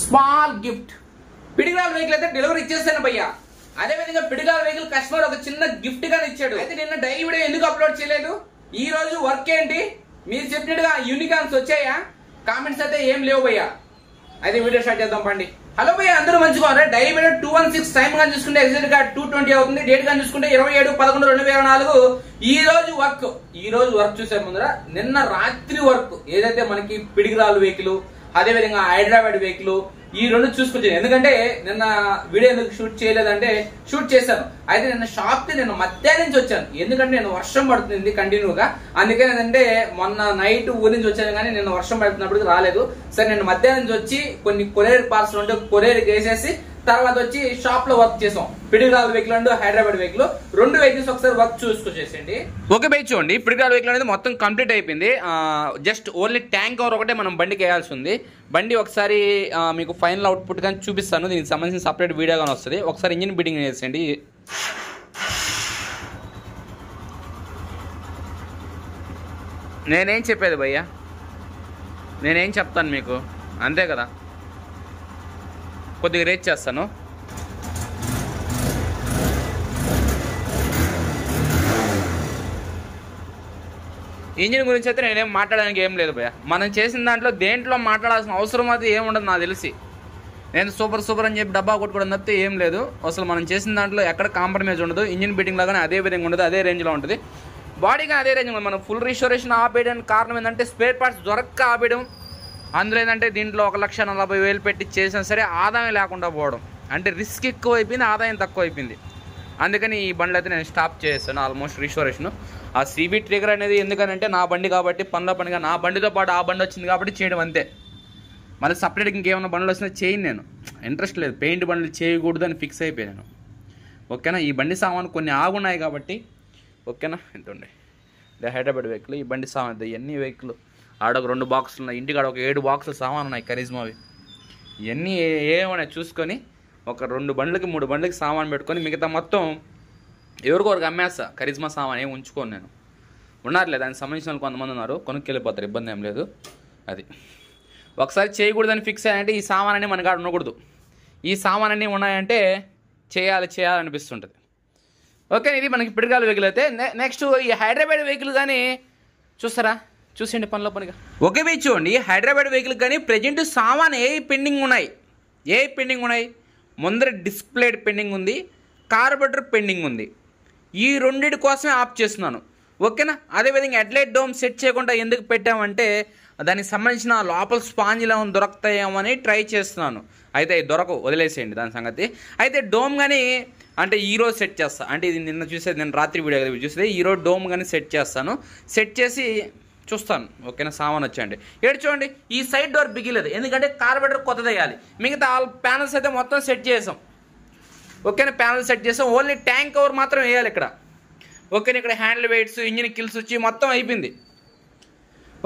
Small gift. పిడిగాల vehicle అయితే delivery ఇచ్చేస్తాను భయ్యా. అదే విధంగా పిడిగాల వెహికల్ కస్టమర్ ఒక చిన్న గిఫ్ట్ గా ఇచ్చాడు. అయితే నిన్న డైలీ వీడియో ఎందుకు అప్లోడ్ చేయలేదు? ఈ రోజు వర్క్ ఏంటి మీరు చెప్పినట్టుగా యూనికార్న్స్ వచ్చాయా? కామెంట్స్ అయితే ఏం లేవు భయ్యా. అయితే వీడియో స్టార్ట్ చేద్దాం పండి. హలో భయ్యా, అందరూ మంచిగా డైలీ వీడియో 216 టైం గా చూసుకుంటే ఎగ్జాక్ట్ గా 2:20 అవుతుంది. డేట్ గా చూసుకుంటే 27/11/2024. ఈ రోజు వర్క్ చూసే ముందర నిన్న రాత్రి వర్క్ ఏదైతే మనకి పిడిగిరాలు వెహికల్ అదే విధంగా హైదరాబాద్ వెహికల్ ఈ రెండు చూసుకొచ్చాను. ఎందుకంటే నిన్న వీడియో ఎందుకు షూట్ చేయలేదంటే షూట్ చేశాను. అయితే నిన్న షాప్ కి నేను మధ్యాహ్నం నుంచి వచ్చాను. ఎందుకంటే నేను వర్షం పడుతుంది కంటిన్యూగా. అందుకే ఏంటంటే మొన్న నైట్ ఊరి నుంచి వచ్చాను కానీ నిన్న వర్షం పడుతున్నప్పటికి రాలేదు. సరే నేను మధ్యాహ్నం నుంచి వచ్చి కొన్ని కొరియర్ పార్సల్ ఉంటే కొరియర్ వేసేసి తర్వాత వచ్చి షాప్ లో వర్క్ చేసాం. Piduguralla vehicle and Hyderabad vehicle రెండు వెహికల్స్ ఒకసారి వర్క్ చూసుకొచ్చేసండి. ఓకే బై, చూడండి పిడిగిరాల వెహికల్ అనేది మొత్తం కంప్లీట్ అయిపోయింది. జస్ట్ ఓన్లీ ట్యాంక్ కవర్ ఒకటే మనం బండికి వేయాల్సి ఉంది. బండి ఒకసారి మీకు ఫైనల్ అవుట్పుట్ కానీ చూపిస్తాను. దీనికి సంబంధించిన సపరేట్ వీడియో కానీ వస్తుంది. ఒకసారి ఇంజిన్ బిల్డింగ్ చేసేయండి. నేనేం చెప్పేది భయ్యా, నేనేం చెప్తాను మీకు అంతే కదా. కొద్దిగా రేట్ చేస్తాను. ఇంజిన్ గురించి అయితే నేనేం మాట్లాడడానికి ఏం లేదు భయ్య. మనం చేసిన దాంట్లో దేంట్లో మాట్లాడాల్సిన అవసరం అయితే ఏముండదు నాకు తెలిసి. నేను సూపర్ అని చెప్పి డబ్బా కొట్టుకోవడం తప్పితే ఏం లేదు. అసలు మనం చేసిన దాంట్లో ఎక్కడ కాంప్రమైజ్ ఉండదు. ఇంజిన్ బీటింగ్ లాగానే అదే విధంగా ఉండదు, అదే రేంజ్లో ఉంటుంది. బాడీ కానీ అదే రేంజ్. మనం ఫుల్ రిస్టోరేషన్ ఆపేయడానికి కారణం ఏంటంటే స్పేర్ పార్ట్స్ దొరక్క ఆపేయడం. అందులో ఏంటంటే దీంట్లో 1,40,000 పెట్టి చేసినా సరే ఆదాయం లేకుండా పోవడం. అంటే రిస్క్ ఎక్కువ అయిపోయింది, ఆదాయం తక్కువ అయిపోయింది. అందుకని ఈ బండ్లు అయితే నేను స్టాప్ చేస్తాను ఆల్మోస్ట్ రిస్టోరేషన్. ఆ సీబీ ట్రిగర్ అనేది ఎందుకనంటే నా బండి కాబట్టి పనిగా నా బండితో పాటు ఆ బండి వచ్చింది కాబట్టి చేయడం అంతే. మళ్ళీ సపరేట్గా ఇంకేమైనా బండ్లు వచ్చినా చేయను. నేను ఇంట్రెస్ట్ లేదు, పెయింట్ బండ్లు చేయకూడదు అని ఫిక్స్ అయిపోయాను. ఓకేనా, ఈ బండి సామాను కొన్ని ఆగున్నాయి కాబట్టి ఓకేనా. ఎంతండి హైదరాబాద్ వెహికల్, ఈ బండి సామాన్ ఇవన్నీ వెహికల్ ఆడొక 2 బాక్సులు ఉన్నాయి. ఇంటికాడ ఒక 7 బాక్సులు సామాన్ ఉన్నాయి కరిజ్మావి. ఇవన్నీ ఏమన్నా చూసుకొని ఒక 2 బండ్లకి 3 బండ్లకి సామాన్ పెట్టుకొని మిగతా మొత్తం ఎవరికొరకు అమ్మేస్తా. కరిజ్మా సామాన్ ఏమి ఉంచుకోను నేను. ఉన్నారులే దానికి సంబంధించిన కొంతమంది ఉన్నారు, కొనుక్కెళ్ళిపోతారు, ఇబ్బంది ఏం లేదు. అది ఒకసారి చేయకూడదని ఫిక్స్ అయ్యాయంటే ఈ సామాన్ అన్నీ మన కాడ ఉండకూడదు. ఈ సామాన్ అన్నీ ఉన్నాయంటే చేయాలనిపిస్తుంటుంది. ఓకే, ఇది మనకి పిడిగాల వెహికల్. అయితే నెక్స్ట్ ఈ హైదరాబాద్ వెహికల్ కానీ చూస్తారా, చూసేయండి పనిగా. ఓకే బై, చూడండి హైదరాబాద్ వెహికల్ కానీ ప్రజెంట్ సామాన్ ఏ పెండింగ్ ఉన్నాయి. ముందర డిస్ప్లే పెండింగ్ ఉంది, కార్బొరేటర్ పెండింగ్ ఉంది. ఈ రెండింటి కోసమే ఆప్ చేస్తున్నాను. ఓకేనా. అదేవిధంగా హెడ్లైట్ డోమ్ సెట్ చేయకుండా ఎందుకు పెట్టామంటే దానికి సంబంధించిన లోపల స్పాంజ్లు ఏమైనా దొరుకుతాయేమో అని ట్రై చేస్తున్నాను. అయితే దొరకవు, వదిలేసేయండి దాని సంగతి. అయితే డోమ్ కానీ అంటే ఈరోజు సెట్ చేస్తాను. అంటే ఇది నేను రాత్రి వీడియో చూసేది. ఈరోజు డోమ్ కానీ సెట్ చేస్తాను. సెట్ చేసి చూస్తాను. ఓకేనా, సామాన్ వచ్చేయండి. ఏడు చూడండి, ఈ సైడ్ డోర్ బిగిలేదు ఎందుకంటే కార్బొరేటర్ కొత్తది వేయాలి. మిగతా ఆల్ ప్యానల్స్ అయితే మొత్తం సెట్ చేసాం. ఓకేనా, ప్యానల్ సెట్ చేసాం. ఓన్లీ ట్యాంక్ కవర్ మాత్రం వేయాలి ఇక్కడ. ఓకేనా, ఇక్కడ హ్యాండిల్ వెయిట్స్, ఇంజిన్ కిల్స్ వచ్చి మొత్తం అయిపోయింది.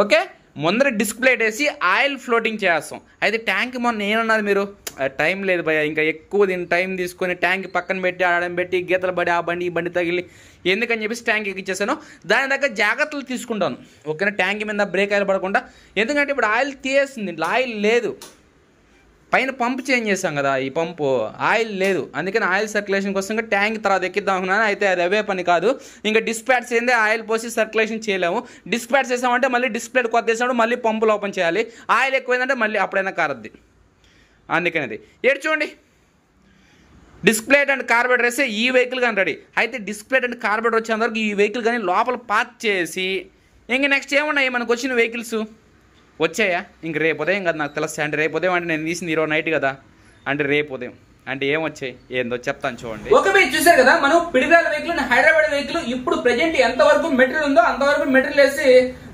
ఓకే, ముందర డిస్ప్లే వేసి ఆయిల్ ఫ్లోటింగ్ చేస్తాం. అయితే ట్యాంక్ మొన్న ఏమన్నది మీరు టైం లేదు భయ, ఇంకా ఎక్కువ దీన్ని టైం తీసుకొని ట్యాంక్ పక్కన పెట్టి ఆడడం పెట్టి గీతలు పడి ఆ బండి ఈ బండి తగిలి ఎందుకని చెప్పేసి ట్యాంక్ ఎక్కిచ్చేసాను. దాని దగ్గర జాగ్రత్తలు తీసుకుంటాను. ఓకేనా, ట్యాంక్ మీద బ్రేక్ ఆయిల్ పడకుండా. ఎందుకంటే ఇప్పుడు ఆయిల్ తీసేస్తుంది, ఇంట్లో ఆయిల్ లేదు. పైన పంపు చేంజ్ చేసాం కదా, ఈ పంపు ఆయిల్ లేదు. అందుకని ఆయిల్ సర్క్యులేషన్ కోసం ట్యాంక్ తర్వాత ఎక్కిద్దాం అనుకున్నాను. అయితే అది అవే పని కాదు. ఇంకా డిస్పాట్స్ ఏందే ఆయిల్ పోసి సర్క్యులేషన్ చేయలేము. డిస్పాట్స్ వేసామంటే మళ్ళీ డిస్ప్లే కొత్త వేసామంటే మళ్ళీ పంపులు ఓపెన్ చేయాలి. ఆయిల్ ఎక్కువైందంటే మళ్ళీ అప్పుడైనా కారద్ది. అందుకనేది ఏడు చూడండి, డిస్ప్లే అండ్ కార్బొరేటర్ వేస్తే ఈ వెహికల్ కానీ రెడీ. అయితే డిస్ప్లే అండ్ కార్బొరేటర్ వచ్చేంతవరకు ఈ వెహికల్ కానీ లోపల పార్క్ చేసి ఇంక నెక్స్ట్ ఏమున్నాయి మనకు వచ్చిన వెహికల్స్ వచ్చాయా? ఇంక రేపు ఉదయం కదా నాకు తెలుస్తాయి. అంటే రేపు ఉదయం అంటే నేను తీసింది ఈరోజు నైట్ కదా, అంటే రేపు ఉదయం అంటే ఏమొచ్చాయి ఏందో చెప్తాను చూడండి. ఓకే మీరు చూసారు కదా, మనం పిడిగాల వెహికల్ హైదరాబాద్ వెహికల్ ఇప్పుడు ప్రెజెంట్ ఎంతవరకు మెటీరియల్ ఉందో అంతవరకు మెటీరియల్ వేసి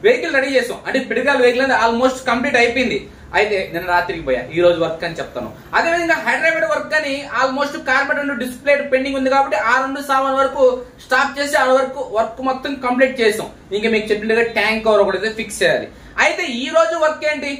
వెహికల్ రెడీ చేసాం. అంటే పిడిగాల వెహికల్ అనేది ఆల్మోస్ట్ కంప్లీట్ అయిపోయింది. అయితే నేను రాత్రికి పోయా, ఈ రోజు వర్క్ అని చెప్తాను. అదేవిధంగా హైదరాబాద్ వర్క్ అని ఆల్మోస్ట్ కార్బొరేటర్ డిస్ప్లే పెండింగ్ ఉంది కాబట్టి ఆ 2 సామాన్ వరకు స్టాప్ చేసి ఆ వరకు వర్క్ మొత్తం కంప్లీట్ చేసాం. ఇంకా మీకు చెప్పినట్టుగా ట్యాంక్ కవర్ ఒకటి ఫిక్స్ చేయాలి. అయితే ఈ రోజు వర్క్ ఏంటి?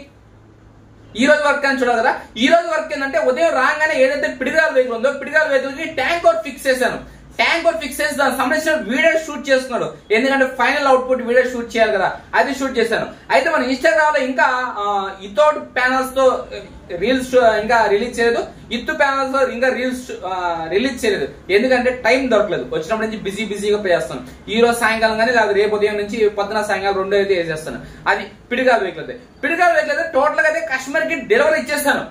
ఈ రోజు వర్క్ అని చూడాలి కదా. ఈ రోజు వర్క్ ఏంటంటే ఉదయం రాగానే ఏదైతే పిడిగాల వెహికల్ ఉందో పిడిగాల వెహికల్ కి ట్యాంక్ కవర్ ఫిక్స్ చేశాను. ట్యాంక్ బోర్డ్ ఫిక్స్ చేసి దానికి సంబంధించిన వీడియో షూట్ చేస్తున్నాడు. ఎందుకంటే ఫైనల్ అవుట్పుట్ వీడియో షూట్ చేయాలి కదా, అది షూట్ చేశాను. అయితే మన ఇన్స్టాగ్రామ్ లో ఇంకా ఇతోట్ ప్యానల్స్ తో రీల్స్ ఇంకా రిలీజ్ చేయలేదు, ఇత్తు ప్యానల్స్ తో ఇంకా రీల్స్ రిలీజ్ చేయలేదు. ఎందుకంటే టైం దొరకలేదు. వచ్చినప్పటి నుంచి బిజీగా చేస్తాను. ఈ రోజు సాయంకాలం కానీ లేదా రేపు ఉదయం నుంచి పొద్దున సాయంకాలం 2 అయితే వేసేస్తాను. అది పిడిగాలు వేయట్లేదు. టోటల్ గా అయితే కస్టమర్ కి డెలివరీ ఇచ్చేస్తాను.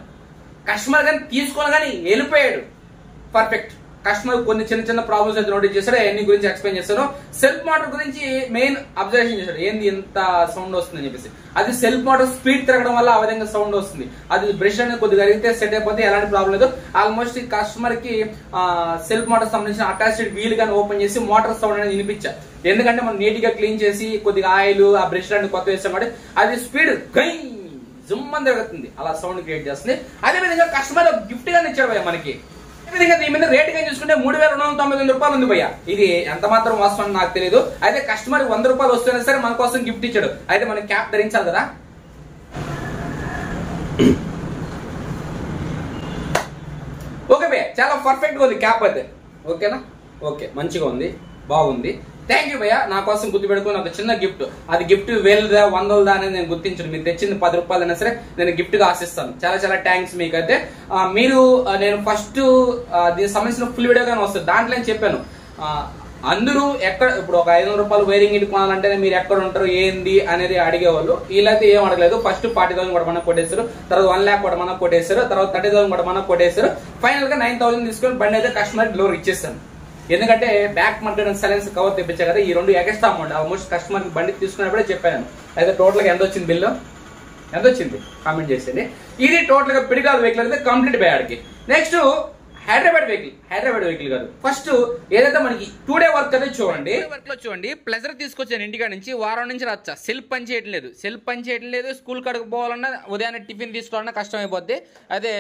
కస్టమర్ కానీ తీసుకొని కానీ వెళ్ళిపోయాడు. పర్ఫెక్ట్. కస్టమర్ కొన్ని చిన్న ప్రాబ్లమ్స్ అయితే నోటీస్ చేశాడు, అవన్నీ గురించి ఎక్స్ప్లెయిన్ చేస్తాను. సెల్ఫ్ మోటార్ గురించి మెయిన్ అబ్జర్వేషన్ చేశాడు. ఏంది ఎంత సౌండ్ వస్తుందని చెప్పేసి. అది సెల్ఫ్ మోటార్ స్పీడ్ తిరగడం వల్ల ఆ విధంగా సౌండ్ వస్తుంది. అది బ్రష్ అనేది కొద్దిగా అడిగితే సెట్ అయిపోతే ఎలాంటి ప్రాబ్లం లేదు. ఆల్మోస్ట్ కస్టమర్ కి సెల్ఫ్ మోటార్ సంబంధించిన అటాచ్డ్ వీల్ కానీ ఓపెన్ చేసి మోటార్ సౌండ్ అనేది వినిపించా. ఎందుకంటే మనం నీట్ గా క్లీన్ చేసి కొద్దిగా ఆయిల్ ఆ బ్రష్ లాంటి కొత్త వేస్తాం కాబట్టి అది స్పీడ్ గై జుమ్ అని తిరుగుతుంది. అలా సౌండ్ క్రియేట్ చేస్తుంది. అదే విధంగా కస్టమర్ గిఫ్ట్ గానే ఇచ్చాడు భయ్య మనకి. విధంగా దీని మీద రేట్ గా చూసుకుంటే 3299 రూపాయలు ఉంది భయ్య. ఇది ఎంత మాత్రం వాస్తవం నాకు తెలియదు. అయితే కస్టమర్ 100 రూపాయలు వస్తున్నా సరే మన కోసం గిఫ్ట్ ఇచ్చాడు. అయితే మనం క్యాప్ ధరించాలి కదా. ఓకే భయ్య, చాలా పర్ఫెక్ట్ గా ఉంది క్యాప్ అయితే. ఓకేనా? ఓకే, మంచిగా ఉంది, బాగుంది. థ్యాంక్ యూ భయ్య. నా కోసం గుర్తు పెట్టుకుని ఒక చిన్న గిఫ్ట్. అది గిఫ్ట్ 1000దా 100దా అనేది నేను గుర్తించను. మీరు తెచ్చింది 10 రూపాయలు అయినా సరే నేను గిఫ్ట్ గా ఆశిస్తాను. చాలా థ్యాంక్స్ మీకైతే. మీరు నేను ఫస్ట్ దీనికి సంబంధించిన ఫుల్ వీడియో కానీ వస్తుంది. దాంట్లో నేను చెప్పాను అందరూ ఎక్కడ ఇప్పుడు ఒక 500 రూపాయలు వైరింగ్ ఇటు కొనాలంటే మీరు ఎక్కడ ఉంటారు ఏంది అనేది అడిగేవాళ్ళు. వీళ్ళైతే ఏం అడగలేదు. ఫస్ట్ 40,000 కూడా మనం కొట్టేశారు, తర్వాత 1 lakh కూడా మనం కొట్టేశారు, తర్వాత 30,000 కూడా మనం కొట్టేశారు. ఫైనల్ గా 9,000 తీసుకొని బండి అయితే కస్టమర్ డెలివరీ ఇచ్చేస్తాను. ఎందుకంటే బ్యాక్ మార్కెట్ సైలెన్స్ కవర్ తెప్పించా కదా, ఈ 2 ఎక్స్ట్రా అమౌంట్ ఆల్మోస్ట్ కస్టమర్ కి బండి తీసుకున్నప్పుడే చెప్పాను. అయితే టోటల్ గా ఎంత వచ్చింది బిల్లు, ఎంత వచ్చింది కామెంట్ చేసేది. ఇది టోటల్ గా పిడిగాల్ వెహికల్ అయితే కంప్లీట్ బ్యాడ్కి. నెక్స్ట్ హైదరాబాద్ వెహికల్ కాదు. ఫస్ట్ ఏదైతే మనకి 2 day వర్క్ అయితే చూడండి. ప్లెజర్ తీసుకొచ్చాను ఇంటికాడ నుంచి. వారం నుంచి రచ్చా. సెల్ఫ్ పని చేయడం లేదు. స్కూల్ కాడికి పోవాలన్నా ఉదయాన్నే టిఫిన్ తీసుకోవాలన్నా కష్టం అయిపోద్ది. అదే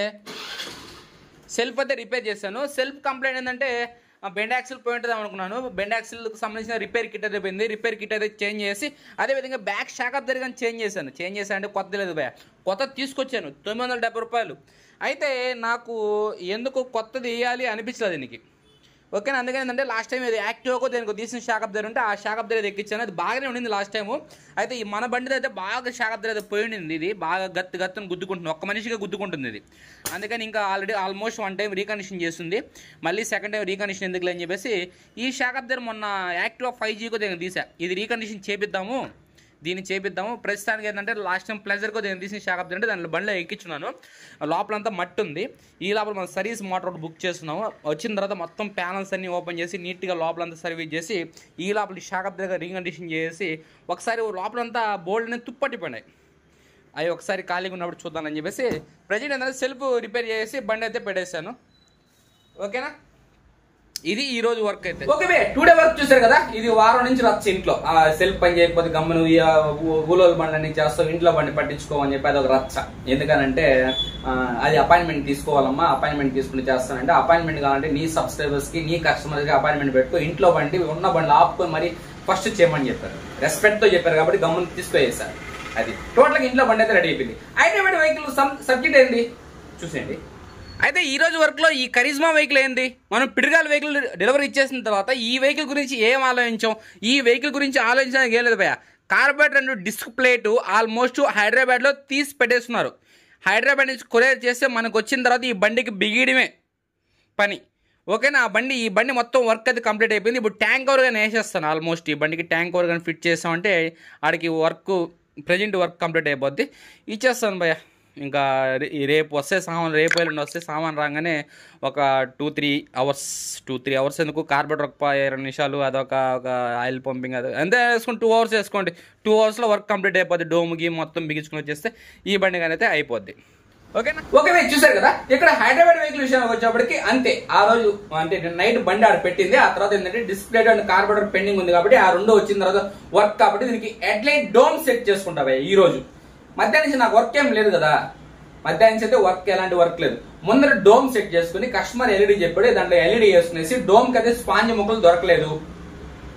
సెల్ఫ్ అయితే రిపేర్ చేశాను. సెల్ఫ్ కంప్లైంట్ ఏంటంటే బెండ్ యాక్సిల్ పోయి ఉంటుంది అనుకున్నాను. బెండ్ యాక్సిల్కి సంబంధించిన రిపేర్ కిట్ అయితే పోయింది. రిపేర్ కిట్ అయితే చేంజ్ చేసి అదేవిధంగా బ్యాక్ షాకప్ దగ్గర చేంజ్ చేశాను అంటే కొత్త లేదు భయ. కొత్తది తీసుకొచ్చాను 970 రూపాయలు. అయితే నాకు ఎందుకు కొత్తది వేయాలి అనిపించలేదు దీనికి. ఓకేనా? అందుకని ఏంటంటే లాస్ట్ టైం ఇది యాక్టివ్గా దేనికి తీసిన షాకప్ దగ్గర ఉంటే ఆ షాకప్ దగ్గర ఎక్కించాను. అది బాగానే ఉండింది లాస్ట్ టైము. అయితే ఈ మన బండి అయితే బాగా షాకప్ దగ్గర పోయి ఉండింది. ఇది బాగా గత్తుని గుద్దుకుంటుంది, ఒక్క మనిషిగా గుద్దుకుంటుంది ఇది. అందుకని ఇంకా ఆల్మోస్ట్ 1 time రీకండిషన్ చేస్తుంది. మళ్ళీ సెకండ్ టైం రీకండిషన్ ఎందుకు అని చెప్పేసి ఈ షాకప్ దగ్గర మొన్న యాక్టివ్ 5G దగ్గర తీసా. ఇది రీకండిషన్ చేపిద్దాము. ప్రస్తుతానికి ఏంటంటే లాస్ట్ టైం ప్లెజర్కో నేను తీసిన షాకప్ అంటే దాంట్లో బండిలో ఎక్కించున్నాను. లోపలంతా మట్టి ఉంది. ఈ లోపల మనం సర్వీస్ మోటార్ ఒకటి బుక్ చేస్తున్నాము. వచ్చిన తర్వాత మొత్తం ప్యానల్స్ అన్ని ఓపెన్ చేసి నీట్గా లోపలంతా సర్వీస్ చేసి ఈ లోపల షాకప్ దగ్గర రీకండిషన్ చేసి ఒకసారి లోపలంతా బోల్డ్ అనేది తుప్పట్టిపోయినాయి. అవి ఒకసారి ఖాళీగా ఉన్నప్పుడు చూద్దామని చెప్పేసి ప్రజెంట్ ఏంటంటే సెల్ఫ్ రిపేర్ చేసి బండి అయితే పెట్టేశాను. ఓకేనా? ఇది ఈ రోజు వర్క్ అయితే. ఓకే 2 day వర్క్ చూసారు కదా. ఇది వారం నుంచి రచ్చ ఇంట్లో. సెల్ఫ్ పని చేయకపోతే గమ్మును ఊలోలు బండ్లన్నీ చేస్తావు, ఇంట్లో బండి పట్టించుకోమని చెప్పి అది ఒక రచ్చ. ఎందుకనంటే అది అపాయింట్మెంట్ తీసుకోవాలమ్మా, అపాయింట్మెంట్ తీసుకుని చేస్తానంటే అపాయింట్మెంట్ కావాలంటే నీ సబ్స్క్రైబర్స్ కి నీ కస్టమర్స్ కి అపాయింట్మెంట్ పెట్టుకో, ఇంట్లో బండి ఉన్న బండ్లు ఆపుకొని మరి ఫస్ట్ చేయమని చెప్పారు. రెస్పెక్ట్ తో చెప్పారు కాబట్టి గమ్మును తీసుకొచ్చేసారు. అది టోటల్గా ఇంట్లో బండి అయితే రెడీ అయిపోయింది. హైదరాబాద్ వెహికల్ సబ్జెక్ట్ ఏంటి చూసేయండి. అయితే ఈ రోజు వర్క్ లో ఈ కరిజ్మా వెహికల్ ఏంది, మనం పిడిగాల్ వెహికల్ డెలివరీ ఇచ్చేసిన తర్వాత ఈ వెహికల్ గురించి ఏం ఆలోచించాం, ఈ వెహికల్ గురించి ఆలోచించడానికి ఏం లేదు భయ్య. Carburettor and disc plate almost Hyderabad లో తీసి పెట్టేస్తున్నారు. హైదరాబాద్ నుంచి కొరియర్ చేస్తే మనకు వచ్చిన తర్వాత ఈ బండికి బిగియడమే పని. ఓకేనా? ఈ బండి మొత్తం వర్క్ అయితే కంప్లీట్ అయిపోయింది. ఇప్పుడు ట్యాంక్ ఓవర్ కానీ వేసేస్తాను. ఆల్మోస్ట్ ఈ బండికి ట్యాంక్ ఓవర్ కానీ ఫిట్ చేస్తామంటే ఆడికి ప్రజెంట్ వర్క్ కంప్లీట్ అయిపోద్ది. ఇచ్చేస్తాను భయ్య. ఇంకా రేపు వస్తే సామాన్, రేపు ఎల్లుండి వస్తే సామాన్ రాగానే ఒక 2-3 అవర్స్ ఎందుకు, కార్బోరేటర్ ఒక 20 నిమిషాలు, అదొక ఆయిల్ పంపింగ్, అది అంతే వేసుకొని 2 hours వేసుకోండి. 2 hours వర్క్ కంప్లీట్ అయిపోద్ది. డోమ్కి మొత్తం బిగించుకుని వచ్చేస్తే ఈ బండి కానీ అయితే అయిపోద్ది. ఓకేనా? ఓకే చూసారు కదా. ఇక్కడ హైదరాబాద్ వెహికల్ విషయానికి వచ్చేప్పటికి అంతే. ఆ రోజు అంటే నైట్ బండి ఆడ పెట్టింది. ఆ తర్వాత ఏంటంటే డిస్ప్లే అండ్ కార్బోరేటర్ పెండింగ్ ఉంది కాబట్టి ఆ 2 వచ్చిన తర్వాత వర్క్ కాబట్టి దీనికి హెడ్లైట్ డోమ్ సెట్ చేసుకుంటా ఈ రోజు. మధ్యాహ్నం నుంచి నాకు వర్క్ ఏం లేదు కదా. మధ్యాహ్నం నుంచి అయితే ఎలాంటి వర్క్ లేదు. ముందర డోమ్ సెట్ చేసుకుని కస్టమర్ ఎల్ఈడి చెప్పాడు, దాంట్లో ఎల్ఈడి వేసుకునేసి డోమ్ కి అయితే స్పాంజ్ ముక్కలు దొరకలేదు.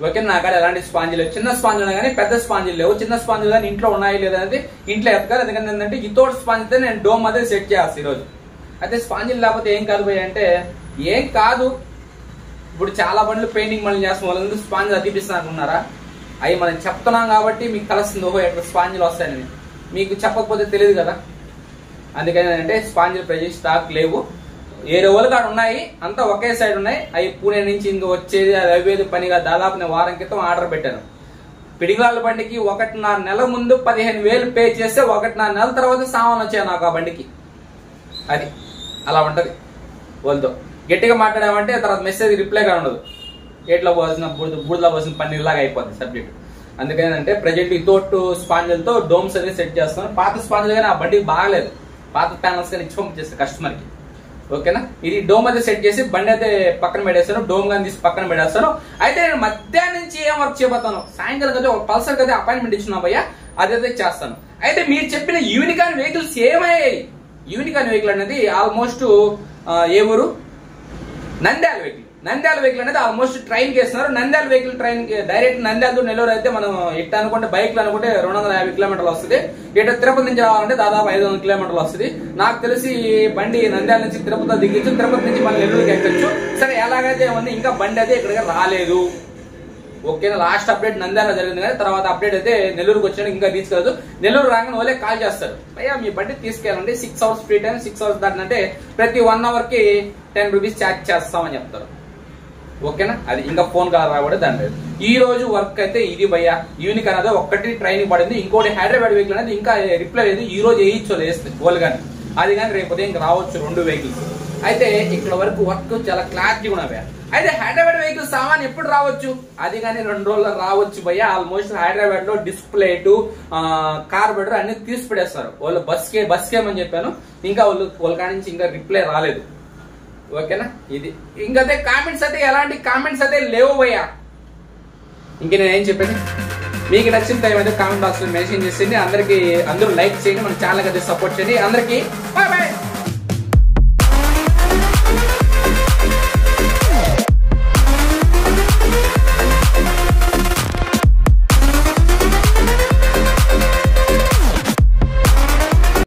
ఓకే, నాకు ఎలాంటి స్పాంజ్ లేవు. చిన్న స్పాంజ్ ఉన్నాయి కానీ పెద్ద స్పాంజీలు లేవు. చిన్న స్పాంజీలు కానీ ఇంట్లో ఉన్నాయి లేదనేది ఇంట్లో ఎత్తుకారు. ఎందుకంటే ఏంటంటే ఇతోటి స్పాంజ్ అయితే నేను డోమ్ అదే సెట్ చేయాల్సి ఈరోజు. అయితే స్పాంజీలు లేకపోతే ఏం కాదు పోయి అంటే ఏం కాదు, ఇప్పుడు చాలా బండ్లు పెయింటింగ్ బండ్లు చేస్తాం, వాళ్ళందరూ స్పాంజ్ అతిపిస్తాను అనుకున్నారా? అవి మనం చెప్తున్నాం కాబట్టి మీకు తెలుస్తుంది, ఓహో ఎక్కడ స్పాంజ్లు వస్తాయని. మీకు చెప్పకపోతే తెలియదు కదా. అందుకని అంటే స్పాంజ్లు ప్రజెంట్ స్టాక్ లేవు, ఏరే వాళ్ళు కాడ ఉన్నాయి, అంతా ఒకే సైడ్ ఉన్నాయి. అవి పూణే నుంచి ఇంక వచ్చేది అది అవేది పనిగా దాదాపు నేను వారం క్రితం ఆర్డర్ పెట్టాను. పిడిగాళ్ళ బండికి 1.5 నెలల ముందు 15,000 పే చేస్తే 1.5 నెలల తర్వాత సామాన్ వచ్చాయి నాకు ఆ బండికి. అది అలా ఉంటది వాళ్ళతో. గట్టిగా మాట్లాడామంటే తర్వాత మెసేజ్ రిప్లైగా ఉండదు, ఏట్లో పోసిన బూడిలో పోసిన పన్నీర్లాగా అయిపోతుంది సబ్జెక్ట్. అందుకని అంటే ప్రజెంట్ ఈ తోటు స్పాంజులతో డోమ్స్ అనేది సెట్ చేస్తాను. పాత స్పాంజులు కానీ ఆ బండికి బాగలేదు, పాత ప్యానల్స్ కానీ ఇచ్చి పంపించేస్తాను కస్టమర్కి. ఓకేనా, ఇది డోమ్ అయితే సెట్ చేసి బండి అయితే పక్కన పెట్టేస్తాను, డోమ్ గాని తీసి పక్కన పెట్టేస్తాను. అయితే నేను మధ్యాహ్నం నుంచి ఏం వర్క్ చేయబోతాను, సాయంకాలం అయితే ఒక పల్సర్ అయితే అపాయింట్మెంట్ ఇచ్చిన భయ్యా, అదైతే చేస్తాను. అయితే మీరు చెప్పిన యూనికాన్ వెహికల్స్ ఏమయ్యాయి? యూనికాన్ వెహికల్ అనేది ఆల్మోస్ట్ ఏ ఊరు, నంద్యాల వెహికల్. నంద్యాల వెహికల్ అనేది ఆల్మోస్ట్ ట్రైన్ కి వేస్తున్నారు. నంద్యాల వెహికల్ ట్రైన్ కి డైరెక్ట్ నంద్యాల టు నెల్లూరు అయితే మనం ఇట్లా అనుకుంటే బైక్ లో అనుకుంటే 250 కిలోమీటర్లు వస్తుంది. ఇటు తిరుపతి నుంచి రావాలంటే దాదాపు 500 కిలోమీటర్లు వస్తుంది. నాకు తెలిసి బండి నంద్యాల నుంచి తిరుపతి దిగచ్చు, తిరుపతి నుంచి మళ్ళీ నెల్లూరుకి ఎక్కచ్చు. సరే ఎలాగైతే ఉంది, ఇంకా బండి అయితే ఇక్కడికి రాలేదు. ఓకేనా, లాస్ట్ అప్డేట్ నంద్యాల జరిగింది కానీ తర్వాత అప్డేట్ అయితే నెల్లూరుకి వచ్చాడు, ఇంకా తీసుకెళ్ళదు. నెల్లూరు రాగానే వాళ్ళే కాల్ చేస్తారు, అయ్యా మీ బండి తీసుకెళ్ళండి, 6 hours ఫ్రీ టైం, 6 hours దాటినంటే ప్రతి 1 hour కి 10 రూపీస్ ఛార్జ్ చేస్తామని చెప్తారు. ఓకేనా, అది ఇంకా ఫోన్ కాల్ రాకూడదు దాని లేదు. ఈ రోజు వర్క్ అయితే ఇది భయ్యా. యూనిక్ అనేది ఒక్కటి ట్రైనింగ్ పడింది, ఇంకోటి హైదరాబాద్ వెహికల్ అనేది ఇంకా రిప్లై లేదు. ఈ రోజు వేయించోళ్ళు వేస్తే వాళ్ళు కానీ అది కానీ రేపు ఉదయం ఇంకా రావచ్చు 2 వెహికల్స్. అయితే ఇక్కడ వరకు వర్క్ చాలా క్లారిటీగా ఉన్నాయి. అయితే హైదరాబాద్ వెహికల్ సామాన్ ఎప్పుడు రావచ్చు, అది కానీ 2 రోజుల్లో రావచ్చు భయ్యా. ఆల్మోస్ట్ హైదరాబాద్ లో డిస్ప్లేటు కార్బోరేటర్ అన్ని తీసి పడేస్తారు వాళ్ళు. బస్కేమని చెప్పాను, ఇంకా వాళ్ళ కాడి నుంచి ఇంకా రిప్లై రాలేదు. ఓకేనా, ఇది ఇంకైతే కామెంట్స్ అయితే ఎలాంటి కామెంట్స్ అయితే లేవు భయ్యా. ఇంక నేను ఏం చెప్పాను, మీకు నచ్చిన టైం అయితే కామెంట్ బాక్స్ లో మెన్షన్ చేసింది. అందరూ లైక్ చేయండి, మన ఛానల్ అయితే సపోర్ట్ చేయండి. అందరికీ